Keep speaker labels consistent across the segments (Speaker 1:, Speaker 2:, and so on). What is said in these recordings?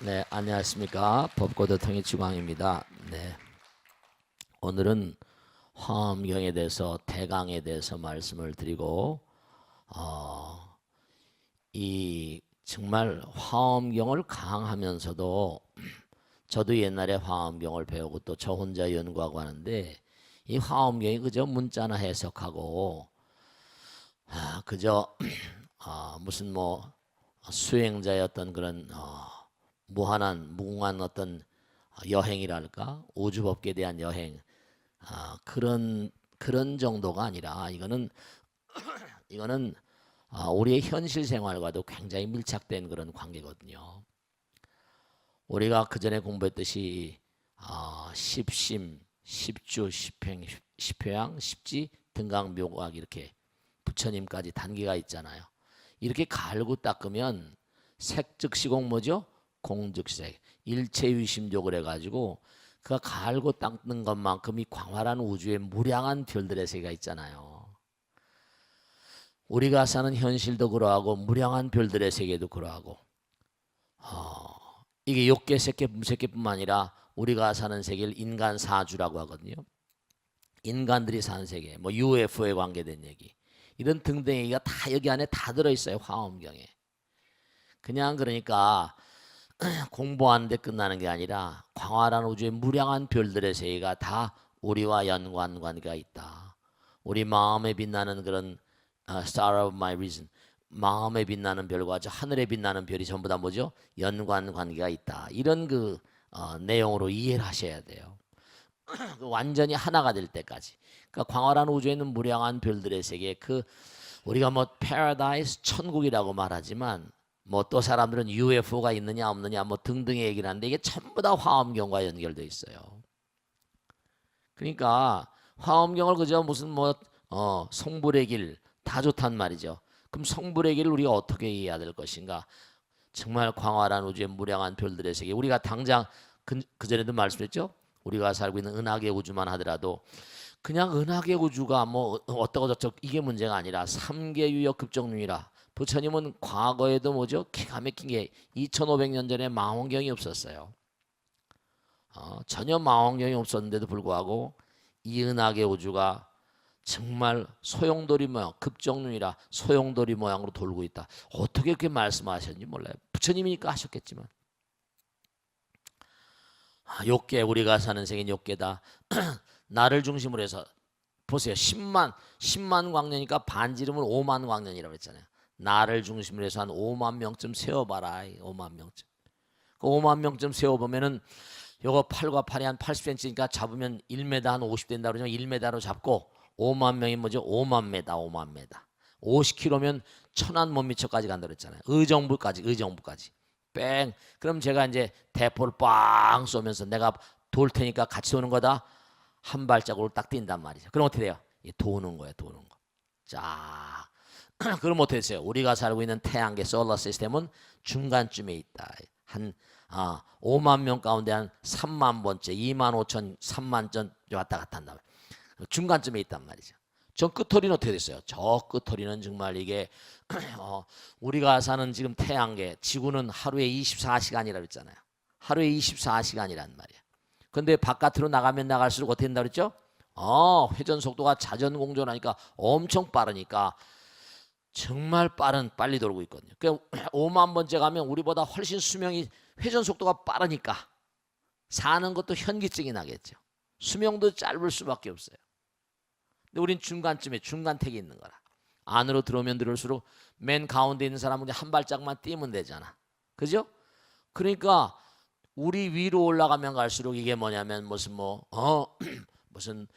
Speaker 1: 네, 안녕하십니까. 법고도 통일지광입니다. 네, 오늘은 화엄경에 대해서 대강에 대해서 말씀을 드리고, 어, 이 정말 화엄경을 강하면서도 저도 옛날에 화엄경을 배우고 또 저 혼자 연구하고 하는데 이 화엄경이 그저 문자나 해석하고 그저 무슨 뭐 수행자의 어떤 그런 무한한 무궁한 어떤 여행이랄까 우주법계에 대한 여행 그런 정도가 아니라 이거는 우리의 현실 생활과도 굉장히 밀착된 그런 관계거든요. 우리가 그 전에 공부했듯이 십심, 십주, 십행, 십회양, 십지, 등강묘각 이렇게 부처님까지 단계가 있잖아요. 이렇게 갈고 닦으면 색즉시공 뭐죠? 공즉색 일체유심조 그래가지고 그가 갈고 닦는 것만큼이 광활한 우주의 무량한 별들의 세계가 있잖아요. 우리가 사는 현실도 그러하고 무량한 별들의 세계도 그러하고 이게 욕계, 색계, 무색계뿐만 아니라 우리가 사는 세계를 인간 사주라고 하거든요. 인간들이 사는 세계, 뭐 UFO에 관계된 얘기 이런 등등 얘기가 다 여기 안에 다 들어있어요. 화엄경에. 그냥 그러니까 공부하는데 끝나는 게 아니라 광활한 우주의 무량한 별들의 세계가 다 우리와 연관관계가 있다. 우리 마음에 빛나는 그런 Star of My Reason, 마음에 빛나는 별과 저 하늘에 빛나는 별이 전부 다 뭐죠? 연관관계가 있다. 이런 내용으로 이해를 하셔야 돼요. 완전히 하나가 될 때까지. 그러니까 광활한 우주에 있는 무량한 별들의 세계, 우리가 뭐 패러다이스 천국이라고 말하지만 뭐 또 사람들은 UFO가 있느냐 없느냐 뭐 등등의 얘기를 하는데 이게 전부 다 화엄경과 연결되어 있어요. 그러니까 화엄경을 그저 무슨 성불의 길 다 좋단 말이죠. 그럼 성불의 길을 우리가 어떻게 이해해야 될 것인가? 정말 광활한 우주의 무량한 별들의 세계. 우리가 당장 그전에도 말씀했죠. 우리가 살고 있는 은하계 우주만 하더라도 그냥 은하계 우주가 뭐 어떠고 저쩌고 이게 문제가 아니라 삼계 유역 급정륜이라 부처님은 과거에도 뭐죠? 기가 막힌 게 2500년 전에 망원경이 없었어요. 전혀 망원경이 없었는데도 불구하고 이 은하계 우주가 정말 소용돌이 모양, 급정륜이라 소용돌이 모양으로 돌고 있다. 어떻게 그렇게 말씀하셨는지 몰라요. 부처님이니까 하셨겠지만. 욕계, 우리가 사는 세계는 욕계다. 나를 중심으로 해서 보세요. 10만 광년이니까 반지름은 5만 광년이라고 했잖아요. 나를 중심으로 해서 한 5만 명쯤 세워봐라. 5만 명쯤. 그 5만 명쯤 세워보면은 요거 팔과 팔이 한 80cm니까 잡으면 1m 한 50 된다 그러죠. 1m로 잡고 5만 명이 뭐죠? 5만 메다, 5만 메다. 50km면 천안 못 미쳐까지 간다 그랬잖아요. 의정부까지. 뺑. 그럼 제가 이제 대포를 빵 쏘면서 내가 돌 테니까 같이 오는 거다. 한 발자국을 딱 뛴단 말이죠. 그럼 어떻게 돼요? 도는 거예요, 도는 거. 자, 그럼 어떻게 됐어요? 우리가 살고 있는 태양계 솔라 시스템은 중간쯤에 있다. 한 5만 명 가운데 한 3만 번째, 2만 5천, 3만 전 왔다 갔다 한다. 중간쯤에 있단 말이죠. 저 끝터리는 어떻게 됐어요? 저 끝터리는 정말 이게 우리가 사는 지금 태양계, 지구는 하루에 24시간이라고 했잖아요. 하루에 24시간이란 말이야. 근데 바깥으로 나가면 나갈수록 어떻게 된다 그랬죠? 회전 속도가 자전 공전하니까 엄청 빠르니까 정말 빨리 돌고 있거든요. 그 5만 번째 가면 우리보다 훨씬 수명이 회전 속도가 빠르니까 사는 것도 현기증이 나겠죠. 수명도 짧을 수밖에 없어요. 근데 우린 중간쯤에 중간택이 있는 거라. 안으로 들어오면 들어올수록 맨 가운데 있는 사람은 한 발짝만 뛰면 되잖아. 그죠? 그러니까 우리 위로 올라가면 갈수록 이게 뭐냐면 무슨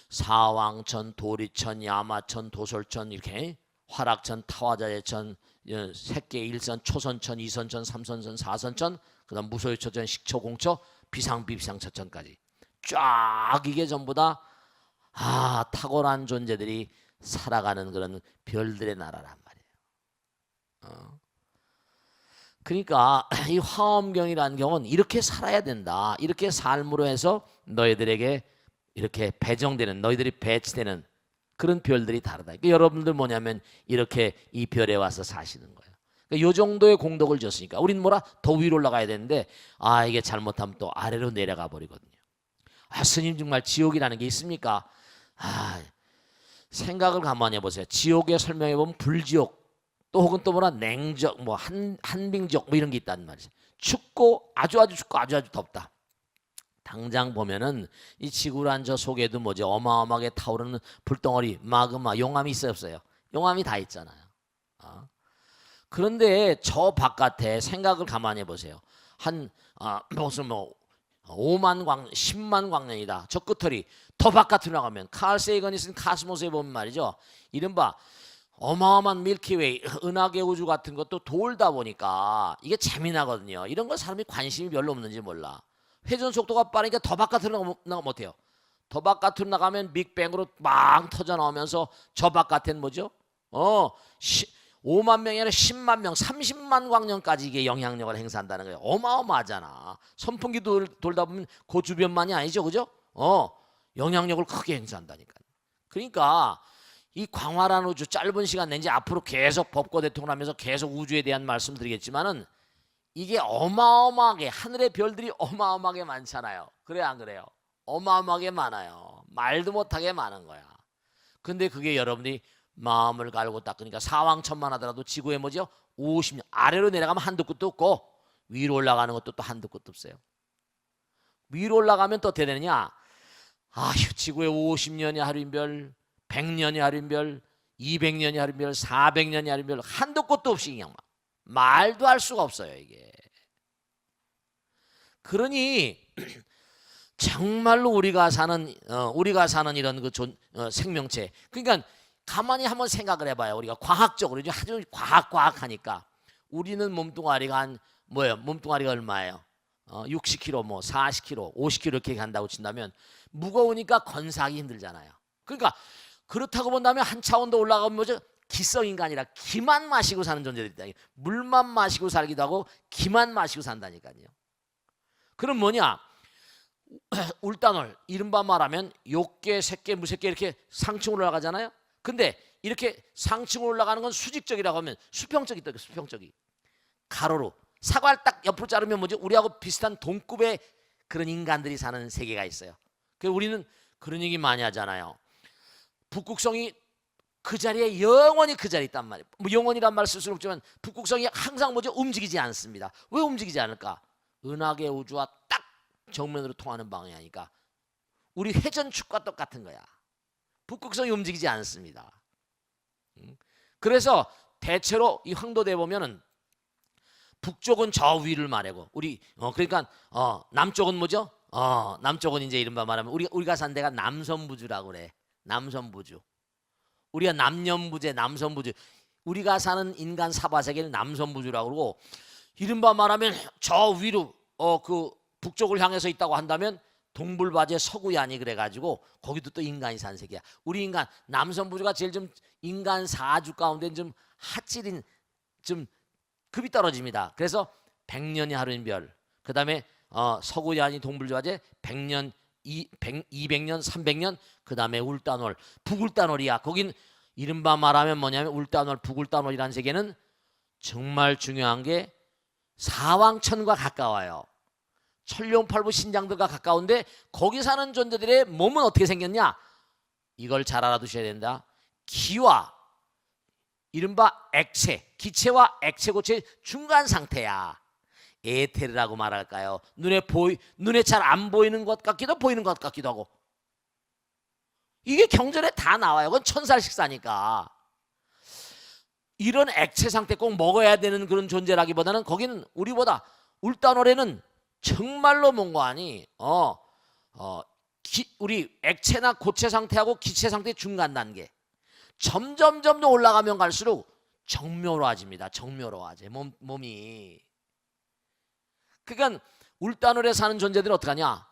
Speaker 1: 사왕천, 도리천, 야마천, 도솔천 이렇게 화락천, 타화자재천, 색계 일선, 초선천, 이선천, 삼선천, 사선천, 그다음 무소유초천, 식초공초, 비상비상처천까지 쫙 이게 전부 다 탁월한 존재들이 살아가는 그런 별들의 나라란 말이에요. 그러니까 이 화엄경이라는 경우는 이렇게 살아야 된다. 이렇게 삶으로 해서 너희들에게 이렇게 배정되는, 너희들이 배치되는 그런 별들이 다르다. 그러니까 여러분들 뭐냐면 이렇게 이 별에 와서 사시는 거예요. 그러니까 요 정도의 공덕을 줬으니까 우린 뭐라 더 위로 올라가야 되는데 이게 잘못하면 또 아래로 내려가 버리거든요. 스님 정말 지옥이라는 게 있습니까? 생각을 가만히 해보세요. 지옥에 설명해 보면 불지옥 또 혹은 또 뭐라 냉적 뭐 한빙지옥 뭐 이런 게 있단 말이죠. 춥고 아주 춥고 아주 덥다. 당장 보면은 이 지구란 저 속에도 뭐지 어마어마하게 타오르는 불덩어리 마그마 용암이 있어요 없어요? 용암이 다 있잖아요. 그런데 저 바깥에 생각을 가만히 해보세요. 무슨 뭐 5만 광년, 10만 광년이다. 저 끝털이 더 바깥으로 나가면 칼 세이건이 쓴 카스모스에 보면 말이죠. 이른바 어마어마한 밀키웨이, 은하계 우주 같은 것도 돌다 보니까 이게 재미나거든요. 이런 걸 사람이 관심이 별로 없는지 몰라. 회전 속도가 빠르니까 더 바깥으로 나가 못해요. 더 바깥으로 나가면 빅뱅으로 막 터져 나오면서 저 바깥엔 뭐죠? 5만 명이 아니라 10만 명, 30만 광년까지 이게 영향력을 행사한다는 거예요. 어마어마하잖아. 선풍기 돌다 보면 그 주변만이 아니죠, 그죠? 영향력을 크게 행사한다니까. 그러니까 이 광활한 우주 짧은 시간 내지 앞으로 계속 법과 대통을 하면서 계속 우주에 대한 말씀드리겠지만은 이게 어마어마하게 하늘의 별들이 어마어마하게 많잖아요. 그래요, 안 그래요? 어마어마하게 많아요. 말도 못하게 많은 거야. 근데 그게 여러분이 마음을 갈고 닦으니까 사왕천만하더라도 지구에 뭐죠? 50년 아래로 내려가면 한도 끝도 없고 위로 올라가는 것도 또 한도 끝도 없어요. 위로 올라가면 또 어떻게 되느냐? 지구에 50년이 하루인별, 100년이 하루인별, 200년이 하루인별, 400년이 하루인별 한도 끝도 없이 그냥 말도 할 수가 없어요 이게. 그러니 정말로 우리가 사는 이런 그 생명체, 그러니까 가만히 한번 생각을 해봐요. 우리가 과학적으로 이제 아주 과학하니까 우리는 몸뚱아리가 몸뚱아리가 얼마예요? 60kg, 뭐 40kg, 50kg 이렇게 간다고 친다면 무거우니까 건사하기 힘들잖아요. 그러니까 그렇다고 본다면 한 차원 더 올라가면 뭐죠? 기성 인간이라 기만 마시고 사는 존재들이 있다. 물만 마시고 살기도 하고 기만 마시고 산다니까요. 그럼 뭐냐? 울단올 이른바 말하면 욕계, 색계, 무색계 이렇게 상층으로 올라가잖아요. 근데 이렇게 상층으로 올라가는 건 수직적이라고 하면 수평적이 있다. 수평적이 가로로 사과를 딱 옆으로 자르면 뭐죠? 우리하고 비슷한 동급의 그런 인간들이 사는 세계가 있어요. 그래서 우리는 그런 얘기 많이 하잖아요. 북극성이 그 자리에 영원히 그 자리에 있단 말이에요. 뭐 영원이란 말 쓸 수는 없지만 북극성이 항상 뭐죠? 움직이지 않습니다. 왜 움직이지 않을까? 은하계 우주와 딱 정면으로 통하는 방향이니까 우리 회전축과 똑같은 거야. 북극성이 움직이지 않습니다. 그래서 대체로 이 황도대에 보면은 북쪽은 저 위를 말하고 우리 그러니까 남쪽은 뭐죠? 남쪽은 이제 이른바 말하면 우리가 산 데가 남선부주라고 그래. 남선부주. 우리가 남년부재, 남선부주. 우리가 사는 인간 사바세계는 남선부주라고 그러고 이른바 말하면 저 위로 그 북쪽을 향해서 있다고 한다면 동불바제 서구야니 그래가지고 거기도 또 인간이 산 세계야. 우리 인간 남선부주가 제일 좀 인간 사주 가운데 좀 핫질인 좀 급이 떨어집니다. 그래서 100년이 하루인 별. 그 다음에 서구야니 동불바제 100년, 200년, 300년. 그 다음에 울단월, 북울단월이야. 거긴 이른바 말하면 뭐냐면 울단월, 북울단월이라는 세계는 정말 중요한 게 사왕천과 가까워요. 천룡팔부 신장들과 가까운데 거기 사는 존재들의 몸은 어떻게 생겼냐? 이걸 잘 알아두셔야 된다. 기와 이른바 액체, 기체와 액체 고체의 중간 상태야. 에테르라고 말할까요? 눈에 잘 안 보이는 것 같기도 보이는 것 같기도 하고. 이게 경전에 다 나와요. 그건 천살 식사니까. 이런 액체 상태 꼭 먹어야 되는 그런 존재라기보다는 거기는 우리보다 울단월에는 정말로 뭔가하니 우리 액체나 고체 상태하고 기체 상태 중간 단계 점점 올라가면 갈수록 정묘로워집니다. 정묘로워져 몸이. 그러니까 울단월에 사는 존재들은 어떻게 하냐?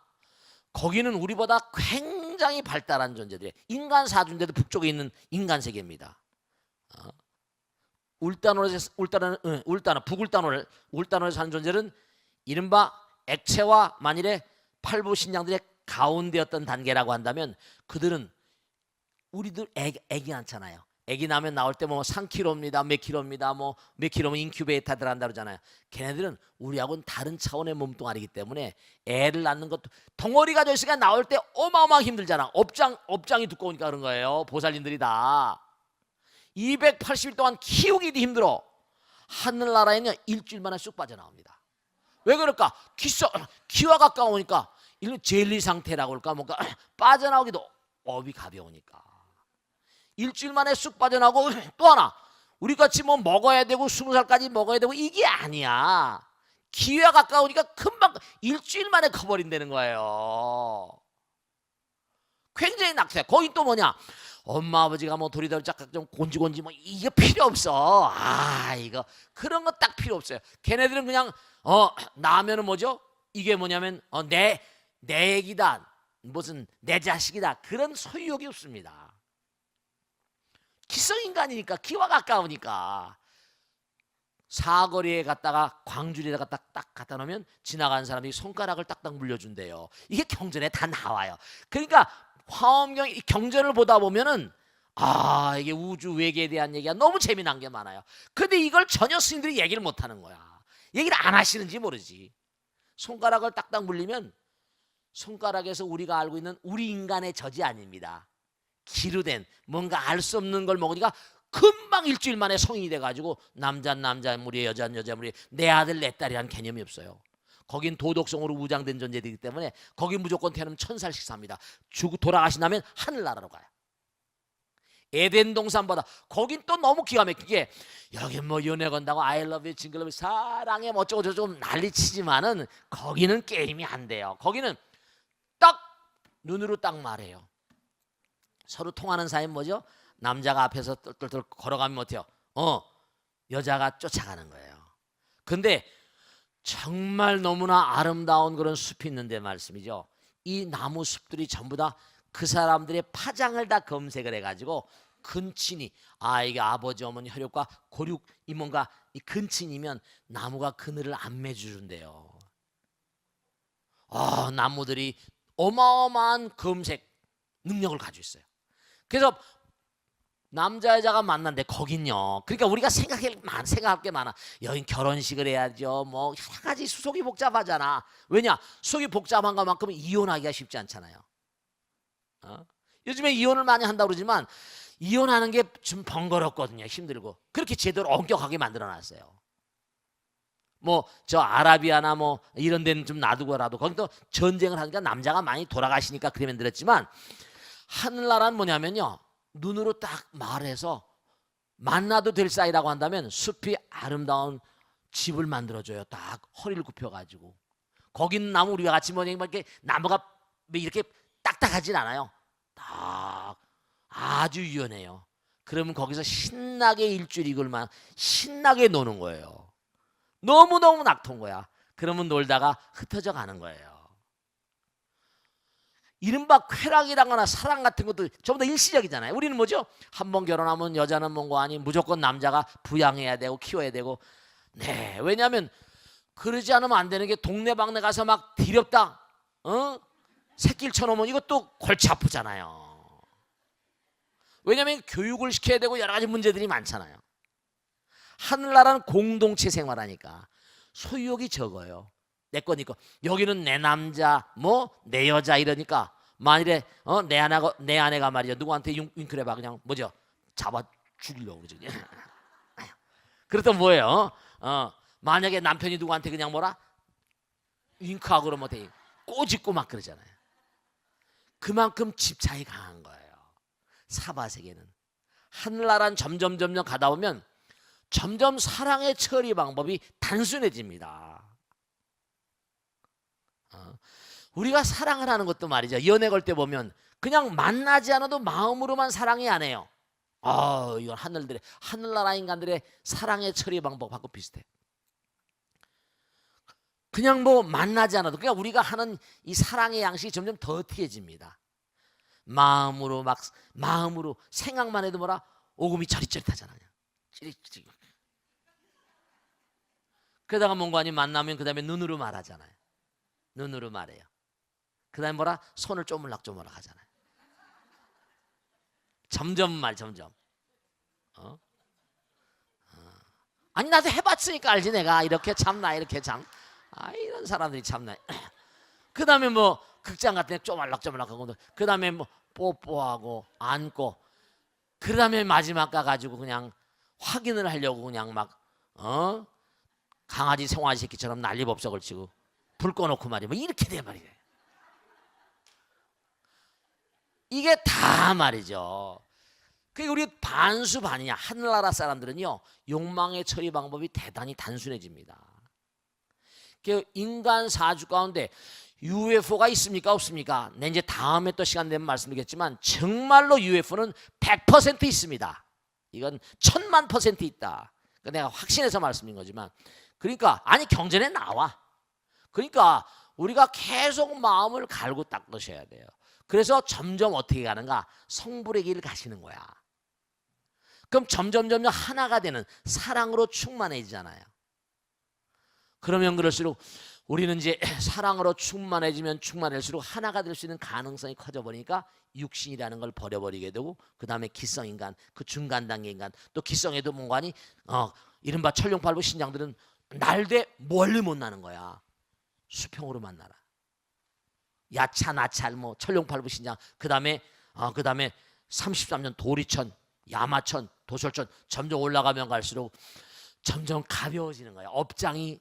Speaker 1: 거기는 우리보다 굉장히 발달한 존재들이에요. 인간 사주인데도 북쪽에 있는 인간 세계입니다. 울단월에 사는 존재는 이른바 액체와 만일에 팔부 신장들의 가운데 어떤 단계라고 한다면 그들은 우리들 애기 낳잖아요. 아기 나면 나올 때 뭐 3kg입니다, 몇 킬로입니다, 뭐 몇 킬로면 인큐베이터 들어간다 그러잖아요. 걔네들은 우리하고는 다른 차원의 몸뚱아리이기 때문에 애를 낳는 것도 덩어리가 됐으니까 나올 때 어마어마하게 힘들잖아. 업장이 두꺼우니까 그런 거예요. 보살님들이 다 280일 동안 키우기도 힘들어. 하늘나라에는 일주일 만에 쑥 빠져나옵니다. 왜 그럴까? 키와 가까우니까 이런 젤리 상태라고 그럴까? 뭔가 빠져나오기도 업이 가벼우니까 일주일 만에 쑥 빠져나오고, 또 하나 우리같이 뭐 먹어야 되고 20살까지 먹어야 되고 이게 아니야. 기회가 가까우니까 금방 일주일 만에 커버린다는 거예요. 굉장히 낙태. 거기 또 뭐냐, 엄마 아버지가 뭐 도리도리 짝짝 좀 곤지곤지 뭐 이게 필요 없어. 이거 그런 거 딱 필요 없어요. 걔네들은 그냥 나면은 뭐죠? 이게 뭐냐면 내 애기다, 무슨 내 자식이다, 그런 소유욕이 없습니다. 기성인간이니까, 기와 가까우니까. 사거리에 갔다가 광주리에다가 딱 갖다 놓으면 지나가는 사람이 손가락을 딱딱 물려준대요. 이게 경전에 다 나와요. 그러니까 화엄경 경전을 보다 보면은 이게 우주 외계에 대한 얘기가 너무 재미난 게 많아요. 근데 이걸 전혀 스님들이 얘기를 못하는 거야. 얘기를 안 하시는지 모르지. 손가락을 딱딱 물리면 손가락에서 우리가 알고 있는 우리 인간의 젖이 아닙니다. 기르된 뭔가 알 수 없는 걸 먹으니까 금방 일주일 만에 성인이 돼가지고 남자는 남자 무리, 여자는 여자 무리, 내 아들 내 딸이라는 개념이 없어요. 거긴 도덕성으로 무장된 존재이기 때문에 거긴 무조건 태어나면 1000살씩 삽니다. 돌아가신 다면 하늘나라로 가요. 에덴 동산보다 거긴 또 너무 기가 막히게, 여긴 뭐 연애 건다고 I love you, 징글러브 사랑해 뭐 어쩌고 저쩌고 난리치지만은 거기는 게임이 안 돼요. 거기는 딱 눈으로 딱 말해요. 서로 통하는 사이는 뭐죠? 남자가 앞에서 똘똘똘 걸어가면 어때요? 여자가 쫓아가는 거예요. 근데 정말 너무나 아름다운 그런 숲이 있는데 말씀이죠. 이 나무 숲들이 전부 다 그 사람들의 파장을 다 검색을 해가지고 근친이, 이게 아버지 어머니 혈육과 고륙 이 뭔가 이 근친이면 나무가 그늘을 안 맺어준대요. 나무들이 어마어마한 검색 능력을 가지고 있어요. 그래서 남자 여자가 만난데 거긴요. 그러니까 우리가 생각할 게 많아. 여긴 결혼식을 해야죠. 뭐 여러 가지 수속이 복잡하잖아. 왜냐? 수속이 복잡한 것만큼은 이혼하기가 쉽지 않잖아요. 요즘에 이혼을 많이 한다고 그러지만 이혼하는 게 좀 번거롭거든요. 힘들고. 그렇게 제대로 엄격하게 만들어놨어요. 뭐 저 아라비아나 뭐 이런 데는 좀 놔두고라도 거기도 전쟁을 하니까 남자가 많이 돌아가시니까 그래 만들었지만, 하늘나라는 뭐냐면요, 눈으로 딱 말해서 만나도 될 사이라고 한다면 숲이 아름다운 집을 만들어줘요. 딱 허리를 굽혀가지고. 거긴 나무 우리와 같이 뭐냐 이렇게 나무가 이렇게 딱딱하진 않아요. 딱 아주 유연해요. 그러면 거기서 신나게 일주일 이걸만 신나게 노는 거예요. 너무너무 낙토인 거야. 그러면 놀다가 흩어져 가는 거예요. 이른바 쾌락이라거나 사랑 같은 것도 전부 다 일시적이잖아요. 우리는 뭐죠? 한번 결혼하면 여자는 뭔가 아닌 무조건 남자가 부양해야 되고 키워야 되고. 네, 왜냐하면 그러지 않으면 안 되는 게, 동네방네 가서 막 디렵다 새끼를 쳐놓으면 이것도 골치 아프잖아요. 왜냐하면 교육을 시켜야 되고 여러 가지 문제들이 많잖아요. 하늘나라는 공동체 생활하니까 소유욕이 적어요. 내 거니까. 여기는 내 남자 뭐 내 여자 이러니까 만일에 내 아내가 말이죠, 누구한테 윙크를 해봐, 그냥 뭐죠, 잡아 죽이려고 그러죠. 그렇다면 뭐예요? 만약에 남편이 누구한테 그냥 뭐라 윙크하고 그러면 어떻게 꼬집고 막 그러잖아요. 그만큼 집착이 강한 거예요. 사바세계는. 하늘나라는 점점 가다 보면 점점 사랑의 처리 방법이 단순해집니다. 우리가 사랑을 하는 것도 말이죠, 연애 걸 때 보면 그냥 만나지 않아도 마음으로만 사랑이 안 해요. 이건 하늘나라 인간들의 사랑의 처리 방법하고 비슷해. 그냥 뭐 만나지 않아도 그냥 우리가 하는 이 사랑의 양식이 점점 더티해집니다. 마음으로 생각만 해도 뭐라 오금이 저릿저릿하잖아요. 찌릿찌릿. 그러다가 뭔가 아니 만나면 그 다음에 눈으로 말하잖아요. 눈으로 말해요. 그 다음에 뭐라 손을 쪼물락 하잖아요. 점점. 아니 나도 해봤으니까 알지 내가 이렇게 참나 이렇게 참. 이런 사람들이 참나. 그 다음에 뭐 극장 같은 데 쪼말락쪼말락하고 그 다음에 뭐 뽀뽀하고 안고 그 다음에 마지막 가가지고 그냥 확인을 하려고 그냥 막 강아지 생화지 새끼처럼 난리법석을 치고 불 꺼놓고 말이야 뭐 이렇게 돼 말이야. 이게 다 말이죠. 그게 우리 반수반이냐. 하늘나라 사람들은요 욕망의 처리 방법이 대단히 단순해집니다. 그 인간 사주 가운데 UFO가 있습니까 없습니까? 내 이제 다음에 또 시간 되면 말씀드리겠지만 정말로 UFO는 100% 있습니다. 이건 1000만% 있다. 내가 확신해서 말씀드린 거지만 그러니까 아니 경전에 나와. 그러니까 우리가 계속 마음을 갈고 닦으셔야 돼요. 그래서 점점 어떻게 가는가? 성불의 길을 가시는 거야. 그럼 점점 하나가 되는 사랑으로 충만해지잖아요. 그러면 그럴수록 우리는 이제 사랑으로 충만해지면 충만할수록 하나가 될 수 있는 가능성이 커져버리니까 육신이라는 걸 버려버리게 되고 그 다음에 기성인간, 그 중간 단계 인간, 또 기성에도 뭔가니 이른바 천룡팔부 신장들은 날되 멀리 못 나는 거야. 수평으로 만나라. 야차 나찰 뭐 천룡팔부 신장 그 다음에 33년 도리천, 야마천, 도솔천 점점 올라가면 갈수록 점점 가벼워지는 거야. 업장이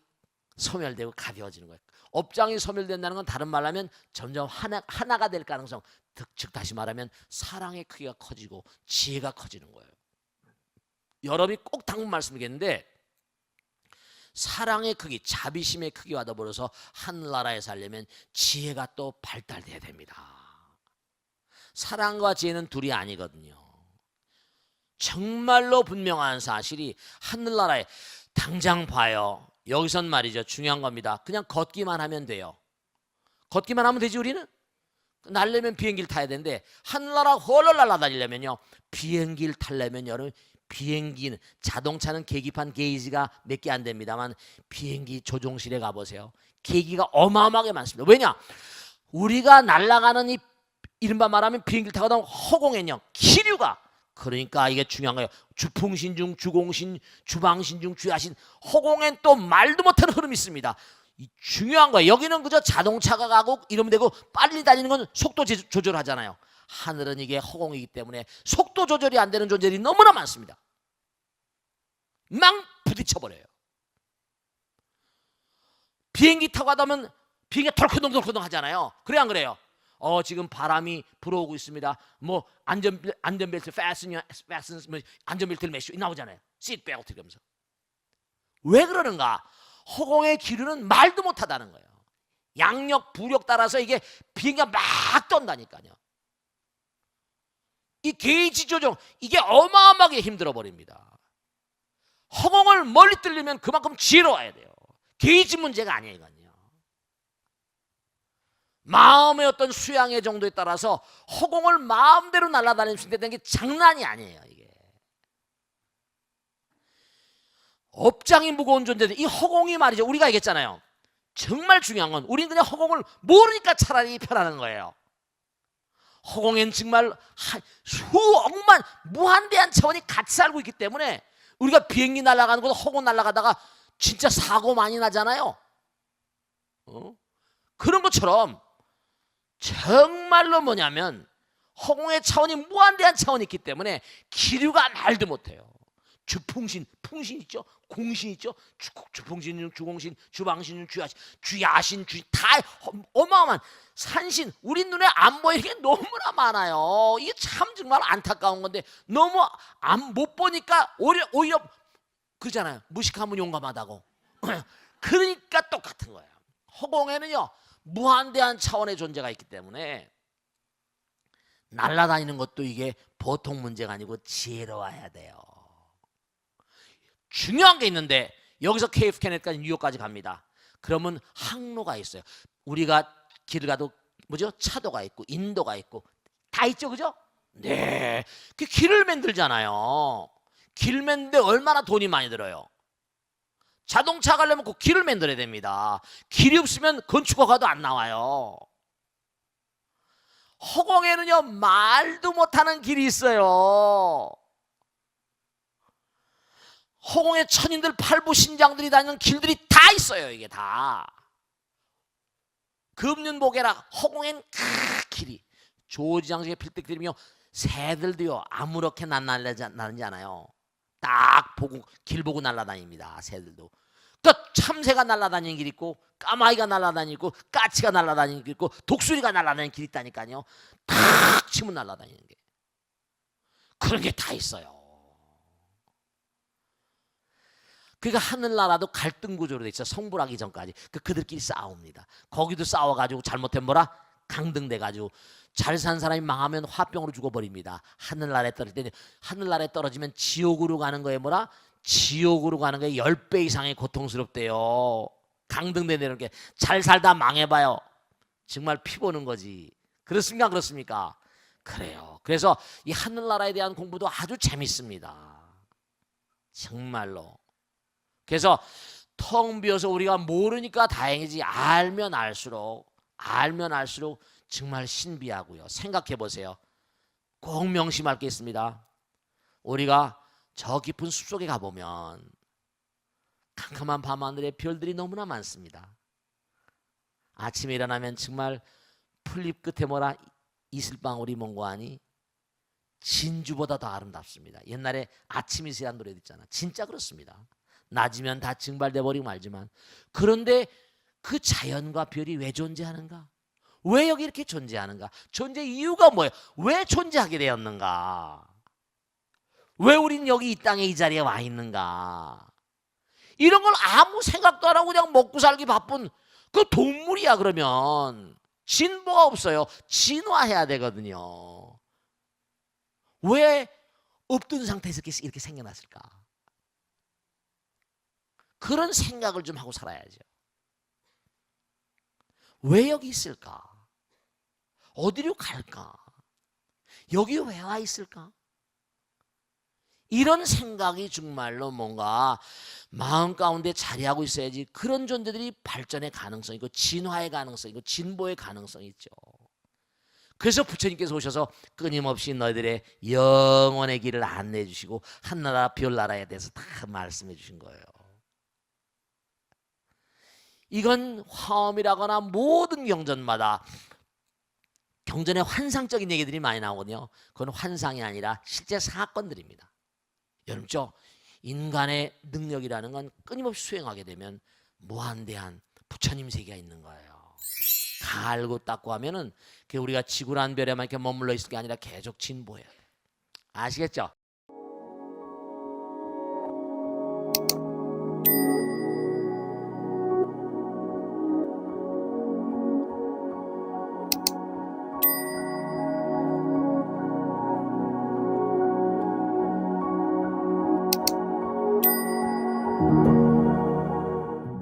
Speaker 1: 소멸되고 가벼워지는 거예요. 업장이 소멸된다는 건 다른 말로 하면 점점 하나가 될 가능성, 즉 다시 말하면 사랑의 크기가 커지고 지혜가 커지는 거예요. 여러분이 꼭 당분 말씀드리겠는데 사랑의 크기, 자비심의 크기와 더불어서 하늘나라에 살려면 지혜가 또 발달돼야 됩니다. 사랑과 지혜는 둘이 아니거든요. 정말로 분명한 사실이 하늘나라에 당장 봐요. 여기선 말이죠. 중요한 겁니다. 그냥 걷기만 하면 돼요. 걷기만 하면 되지 우리는? 날려면 비행기를 타야 되는데 하늘나라 헐헐 날아다니려면요. 비행기를 타려면 여러분 비행기는 자동차는 계기판 게이지가 몇 개 안 됩니다만 비행기 조종실에 가보세요. 계기가 어마어마하게 많습니다. 왜냐? 우리가 날아가는 이 이른바 말하면 비행기를 타고 나면 허공에는요. 기류가 그러니까 이게 중요한 거예요. 주풍신 중 주공신, 주방신 중 주야신. 허공엔 또 말도 못하는 흐름이 있습니다. 이 중요한 거예요. 여기는 그저 자동차가 가고 이러면 되고 빨리 달리는 건 속도 조절하잖아요. 하늘은 이게 허공이기 때문에 속도 조절이 안 되는 존재들이 너무나 많습니다. 막 부딪혀버려요. 비행기 타고 가다 보면 비행기가 덜컹덜컹 하잖아요. 그래 안 그래요? 지금 바람이 불어오고 있습니다. 뭐 안전벨트 fasten 뭐 안전벨트를 매시고 나오잖아요. seat belt 이러면서. 왜 그러는가? 허공의 기류는 말도 못하다는 거예요. 양력 부력 따라서 이게 비행기가 막 떤다니까요. 이 게이지 조정 이게 어마어마하게 힘들어 버립니다. 허공을 멀리 뚫리면 그만큼 지혜로워야 돼요. 게이지 문제가 아니에요. 이건요. 마음의 어떤 수양의 정도에 따라서 허공을 마음대로 날아다닐 수 있다는 게 장난이 아니에요. 이게 업장이 무거운 존재들 이 허공이 말이죠. 우리가 얘기했잖아요. 정말 중요한 건 우리는 그냥 허공을 모르니까 차라리 편하는 거예요. 허공엔 정말 수억만 무한대한 차원이 같이 살고 있기 때문에 우리가 비행기 날아가는 것도 허공 날아가다가 진짜 사고 많이 나잖아요. 그런 것처럼 정말로 뭐냐면 허공의 차원이 무한대한 차원이 있기 때문에 기류가 말도 못해요. 주풍신, 풍신 있죠? 공신 있죠? 주풍신, 주공신, 주방신, 주야신, 주야신, 다 어마어마한 산신. 우리 눈에 안 보이는 게 너무나 많아요. 이게 참 정말 안타까운 건데 너무 못 보니까 오히려 그러잖아요. 무식하면 용감하다고. 그러니까 똑같은 거예요. 허공에는요 무한대한 차원의 존재가 있기 때문에 날아다니는 것도 이게 보통 문제가 아니고 지혜로워야 돼요. 중요한 게 있는데 여기서 케이프 케네디까지 뉴욕까지 갑니다. 그러면 항로가 있어요. 우리가 길을 가도 뭐죠? 차도가 있고 인도가 있고 다 있죠, 그죠? 네, 그 길을 만들잖아요. 길 만드는데 얼마나 돈이 많이 들어요. 자동차 가려면 그 길을 만들어야 됩니다. 길이 없으면 건축허가도 안 나와요. 허공에는요 말도 못하는 길이 있어요. 허공에 천인들 팔부 신장들이 다니는 길들이 다 있어요. 이게 다 금륜보계라 허공엔 길이 조지장식의 필득들이며 새들도요 아무렇게 날아다니지 않아요. 딱 보고 길 보고 날아다닙니다. 새들도. 그러니까 참새가 날아다니는 길 있고 까마귀가 날아다니고 까치가 날아다니는 길 있고 독수리가 날아다니는 길 있다니까요. 탁 치면 날아다니는 게 그런 게 다 있어요. 그러니까 하늘나라도 갈등 구조로 돼 있어. 성불하기 전까지 그들끼리 싸웁니다. 거기도 싸워가지고 잘못된 뭐라 강등돼가지고 잘 산 사람이 망하면 화병으로 죽어버립니다. 하늘나라에 떨어질 때 하늘나라에 떨어지면 지옥으로 가는 거에 뭐라 지옥으로 가는 거에 10배 이상의 고통스럽대요. 강등되는 게 잘 살다 망해봐요. 정말 피 보는 거지. 그렇습니까? 그렇습니까? 그래요. 그래서 이 하늘나라에 대한 공부도 아주 재밌습니다. 정말로. 그래서 텅 비어서 우리가 모르니까 다행이지 알면 알수록 정말 신비하고요. 생각해 보세요. 꼭 명심할 게 있습니다. 우리가 저 깊은 숲속에 가보면 캄캄한 밤하늘에 별들이 너무나 많습니다. 아침에 일어나면 정말 풀잎 끝에 뭐라 이슬방울이 몽고하니 진주보다 더 아름답습니다. 옛날에 아침이슬이라는 노래 듣잖아. 진짜 그렇습니다. 낮이면 다 증발돼 버리고 말지만 그런데 그 자연과 별이 왜 존재하는가? 왜 여기 이렇게 존재하는가? 존재 이유가 뭐예요? 왜 존재하게 되었는가? 왜 우린 여기 이 땅에 이 자리에 와 있는가? 이런 걸 아무 생각도 안 하고 그냥 먹고 살기 바쁜 그 동물이야. 그러면 진보가 없어요. 진화해야 되거든요. 왜 없던 상태에서 이렇게 생겨났을까? 그런 생각을 좀 하고 살아야죠. 왜 여기 있을까? 어디로 갈까? 여기 왜 와 있을까? 이런 생각이 정말로 뭔가 마음 가운데 자리하고 있어야지 그런 존재들이 발전의 가능성이 있고 진화의 가능성이 있고 진보의 가능성이 있죠. 그래서 부처님께서 오셔서 끊임없이 너희들의 영원의 길을 안내해 주시고 한나라 별나라에 대해서 다 말씀해 주신 거예요. 이건 화엄이라거나 모든 경전마다 경전에 환상적인 얘기들이 많이 나오거든요. 그건 환상이 아니라 실제 사건들입니다. 여러분 인간의 능력이라는 건 끊임없이 수행하게 되면 무한대한 부처님 세계가 있는 거예요. 다 알고 닦고 하면은 우리가 지구란 별에만 이렇게 머물러 있을 게 아니라 계속 진보해요. 아시겠죠?